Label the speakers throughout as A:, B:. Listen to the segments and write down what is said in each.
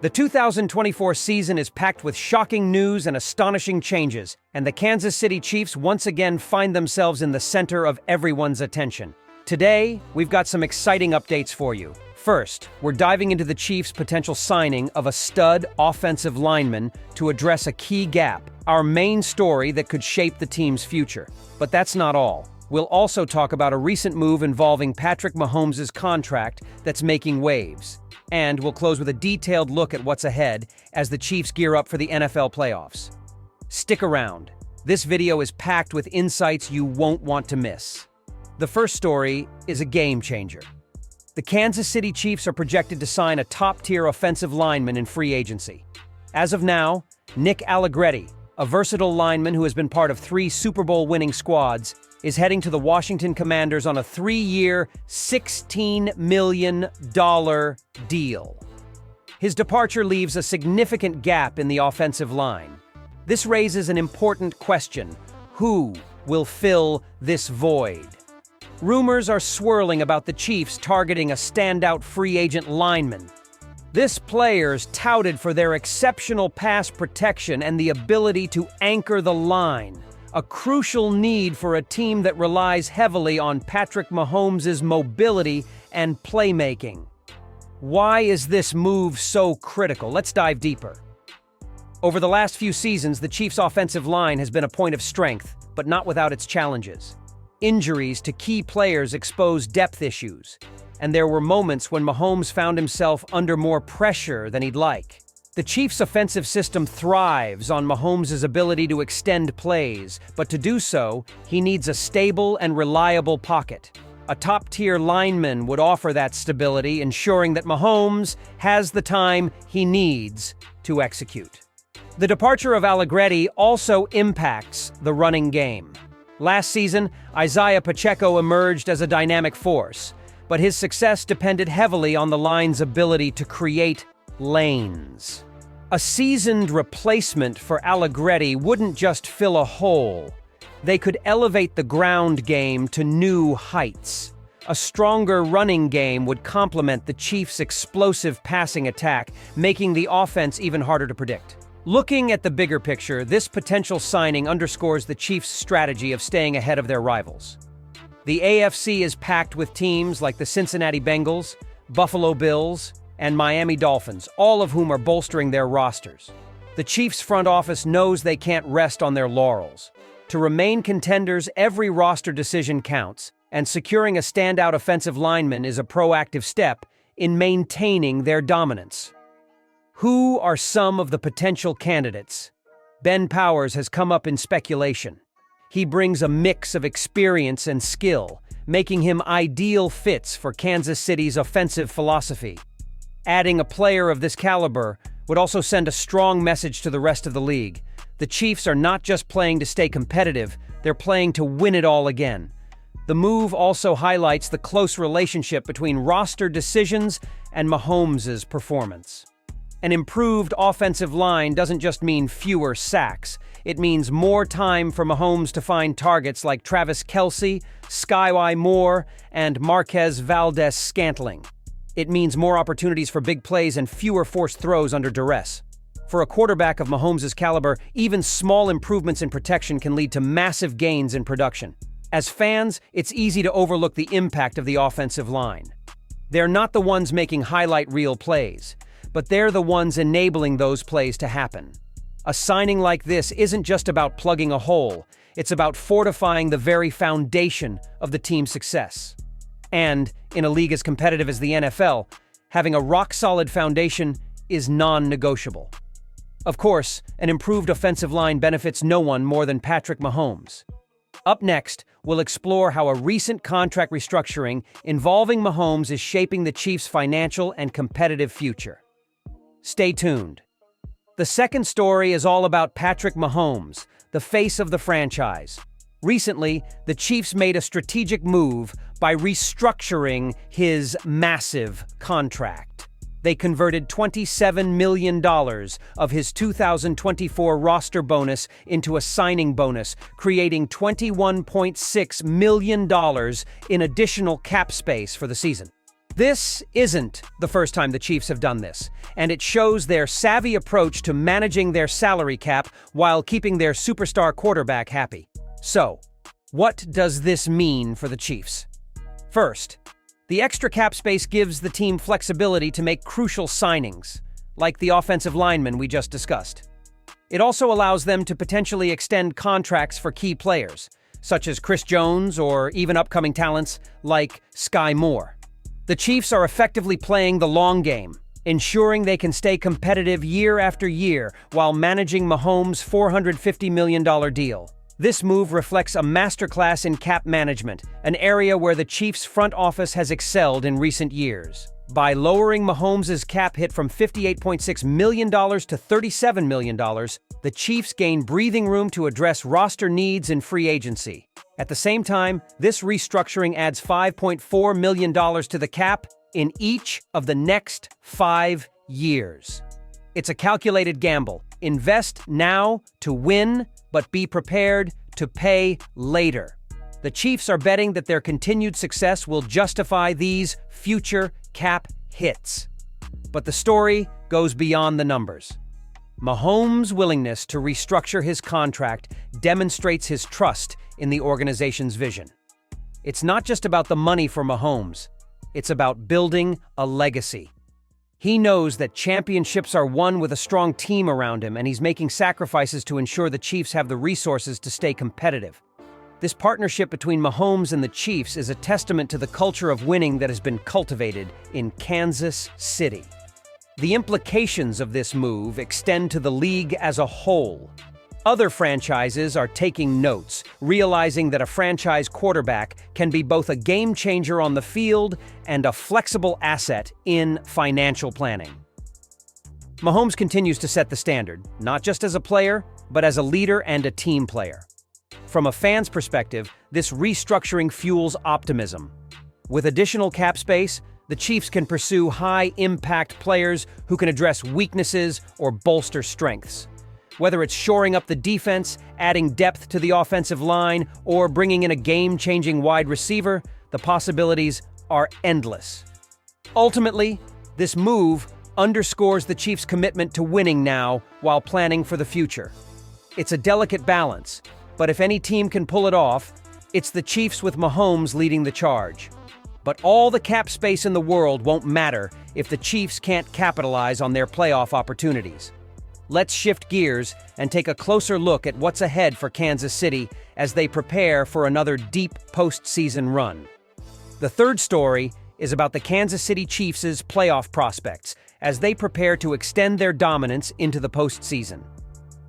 A: The 2024 season is packed with shocking news and astonishing changes, and the Kansas City Chiefs once again find themselves in the center of everyone's attention. Today, we've got some exciting updates for you. First, we're diving into the Chiefs' potential signing of a stud offensive lineman to address a key gap, our main story that could shape the team's future. But that's not all. We'll also talk about a recent move involving Patrick Mahomes' contract that's making waves. And we'll close with a detailed look at what's ahead as the Chiefs gear up for the NFL playoffs. Stick around. This video is packed with insights you won't want to miss. The first story is a game changer. The Kansas City Chiefs are projected to sign a top-tier offensive lineman in free agency. As of now, Nick Allegretti, a versatile lineman who has been part of 3 Super Bowl-winning squads, is heading to the Washington Commanders on a 3-year, $16 million deal. His departure leaves a significant gap in the offensive line. This raises an important question: who will fill this void? Rumors are swirling about the Chiefs targeting a standout free agent lineman. This player's touted for their exceptional pass protection and the ability to anchor the line, a crucial need for a team that relies heavily on Patrick Mahomes' mobility and playmaking. Why is this move so critical? Let's dive deeper. Over the last few seasons, the Chiefs' offensive line has been a point of strength, but not without its challenges. Injuries to key players exposed depth issues, and there were moments when Mahomes found himself under more pressure than he'd like. The Chiefs' offensive system thrives on Mahomes' ability to extend plays, but to do so, he needs a stable and reliable pocket. A top-tier lineman would offer that stability, ensuring that Mahomes has the time he needs to execute. The departure of Allegretti also impacts the running game. Last season, Isaiah Pacheco emerged as a dynamic force, but his success depended heavily on the line's ability to create lanes. A seasoned replacement for Allegretti wouldn't just fill a hole. They could elevate the ground game to new heights. A stronger running game would complement the Chiefs' explosive passing attack, making the offense even harder to predict. Looking at the bigger picture, this potential signing underscores the Chiefs' strategy of staying ahead of their rivals. The AFC is packed with teams like the Cincinnati Bengals, Buffalo Bills, and Miami Dolphins, all of whom are bolstering their rosters. The Chiefs' front office knows they can't rest on their laurels. To remain contenders, every roster decision counts, and securing a standout offensive lineman is a proactive step in maintaining their dominance. Who are some of the potential candidates? Ben Powers has come up in speculation. He brings a mix of experience and skill, making him ideal fits for Kansas City's offensive philosophy. Adding a player of this caliber would also send a strong message to the rest of the league. The Chiefs are not just playing to stay competitive, they're playing to win it all again. The move also highlights the close relationship between roster decisions and Mahomes' performance. An improved offensive line doesn't just mean fewer sacks. It means more time for Mahomes to find targets like Travis Kelce, Skyy Moore, and Marquez Valdes-Scantling. It means more opportunities for big plays and fewer forced throws under duress. For a quarterback of Mahomes' caliber, even small improvements in protection can lead to massive gains in production. As fans, it's easy to overlook the impact of the offensive line. They're not the ones making highlight reel plays, but they're the ones enabling those plays to happen. A signing like this isn't just about plugging a hole, it's about fortifying the very foundation of the team's success. And, in a league as competitive as the NFL, having a rock-solid foundation is non-negotiable. Of course, an improved offensive line benefits no one more than Patrick Mahomes. Up next, we'll explore how a recent contract restructuring involving Mahomes is shaping the Chiefs' financial and competitive future. Stay tuned. The second story is all about Patrick Mahomes, the face of the franchise. Recently, the Chiefs made a strategic move by restructuring his massive contract. They converted $27 million of his 2024 roster bonus into a signing bonus, creating $21.6 million in additional cap space for the season. This isn't the first time the Chiefs have done this, and it shows their savvy approach to managing their salary cap while keeping their superstar quarterback happy. So, what does this mean for the Chiefs? First, the extra cap space gives the team flexibility to make crucial signings, like the offensive lineman we just discussed. It also allows them to potentially extend contracts for key players, such as Chris Jones or even upcoming talents like Sky Moore. The Chiefs are effectively playing the long game, ensuring they can stay competitive year after year while managing Mahomes' $450 million deal. This move reflects a masterclass in cap management, an area where the Chiefs' front office has excelled in recent years. By lowering Mahomes' cap hit from $58.6 million to $37 million, the Chiefs gain breathing room to address roster needs in free agency. At the same time, this restructuring adds $5.4 million to the cap in each of the next 5 years. It's a calculated gamble. Invest now to win, but be prepared to pay later. The Chiefs are betting that their continued success will justify these future cap hits. But the story goes beyond the numbers. Mahomes' willingness to restructure his contract demonstrates his trust in the organization's vision. It's not just about the money for Mahomes, it's about building a legacy. He knows that championships are won with a strong team around him, and he's making sacrifices to ensure the Chiefs have the resources to stay competitive. This partnership between Mahomes and the Chiefs is a testament to the culture of winning that has been cultivated in Kansas City. The implications of this move extend to the league as a whole. Other franchises are taking notes, realizing that a franchise quarterback can be both a game changer on the field and a flexible asset in financial planning. Mahomes continues to set the standard, not just as a player, but as a leader and a team player. From a fan's perspective, this restructuring fuels optimism. With additional cap space, the Chiefs can pursue high-impact players who can address weaknesses or bolster strengths. Whether it's shoring up the defense, adding depth to the offensive line, or bringing in a game-changing wide receiver, the possibilities are endless. Ultimately, this move underscores the Chiefs' commitment to winning now while planning for the future. It's a delicate balance, but if any team can pull it off, it's the Chiefs with Mahomes leading the charge. But all the cap space in the world won't matter if the Chiefs can't capitalize on their playoff opportunities. Let's shift gears and take a closer look at what's ahead for Kansas City as they prepare for another deep postseason run. The third story is about the Kansas City Chiefs' playoff prospects as they prepare to extend their dominance into the postseason.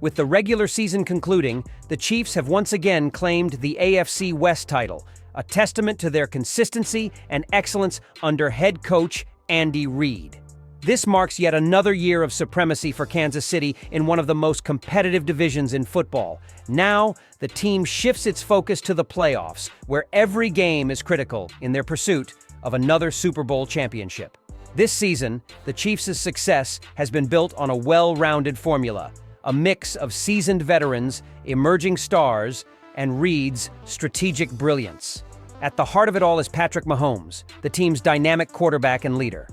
A: With the regular season concluding, the Chiefs have once again claimed the AFC West title, a testament to their consistency and excellence under head coach Andy Reid. This marks yet another year of supremacy for Kansas City in one of the most competitive divisions in football. Now, the team shifts its focus to the playoffs, where every game is critical in their pursuit of another Super Bowl championship. This season, the Chiefs' success has been built on a well-rounded formula, a mix of seasoned veterans, emerging stars, and Reid's strategic brilliance. At the heart of it all is Patrick Mahomes, the team's dynamic quarterback and leader.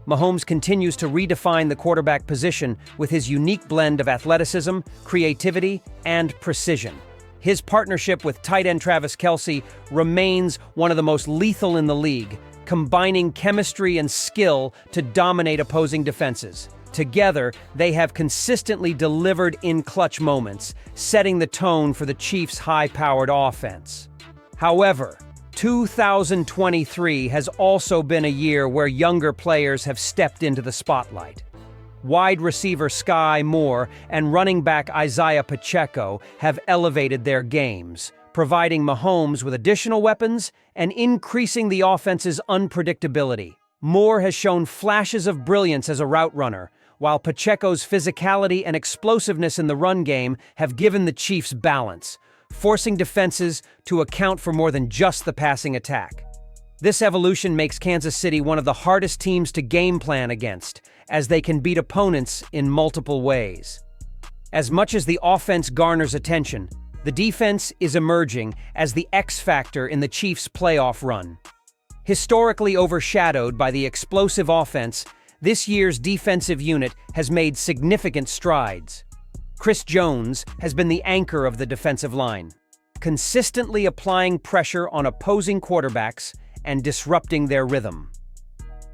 A: Mahomes continues to redefine the quarterback position with his unique blend of athleticism, creativity, and precision. His partnership with tight end Travis Kelce remains one of the most lethal in the league, combining chemistry and skill to dominate opposing defenses. Together, they have consistently delivered in clutch moments, setting the tone for the Chiefs' high-powered offense. However, 2023 has also been a year where younger players have stepped into the spotlight. Wide receiver Sky Moore and running back Isaiah Pacheco have elevated their games, providing Mahomes with additional weapons and increasing the offense's unpredictability. Moore has shown flashes of brilliance as a route runner, while Pacheco's physicality and explosiveness in the run game have given the Chiefs balance, forcing defenses to account for more than just the passing attack. This evolution makes Kansas City one of the hardest teams to game plan against, as they can beat opponents in multiple ways. As much as the offense garners attention, the defense is emerging as the X factor in the Chiefs' playoff run. Historically overshadowed by the explosive offense, this year's defensive unit has made significant strides. Chris Jones has been the anchor of the defensive line, consistently applying pressure on opposing quarterbacks and disrupting their rhythm.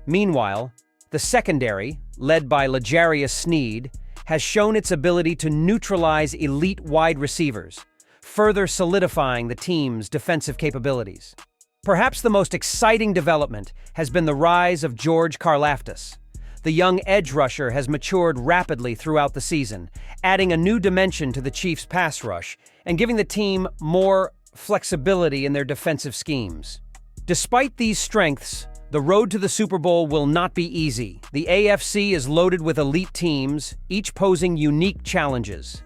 A: Meanwhile, the secondary, led by L'Jarius Sneed, has shown its ability to neutralize elite wide receivers, further solidifying the team's defensive capabilities. Perhaps the most exciting development has been the rise of George Karlaftis. The young edge rusher has matured rapidly throughout the season, adding a new dimension to the Chiefs' pass rush and giving the team more flexibility in their defensive schemes. Despite these strengths, the road to the Super Bowl will not be easy. The AFC is loaded with elite teams, each posing unique challenges.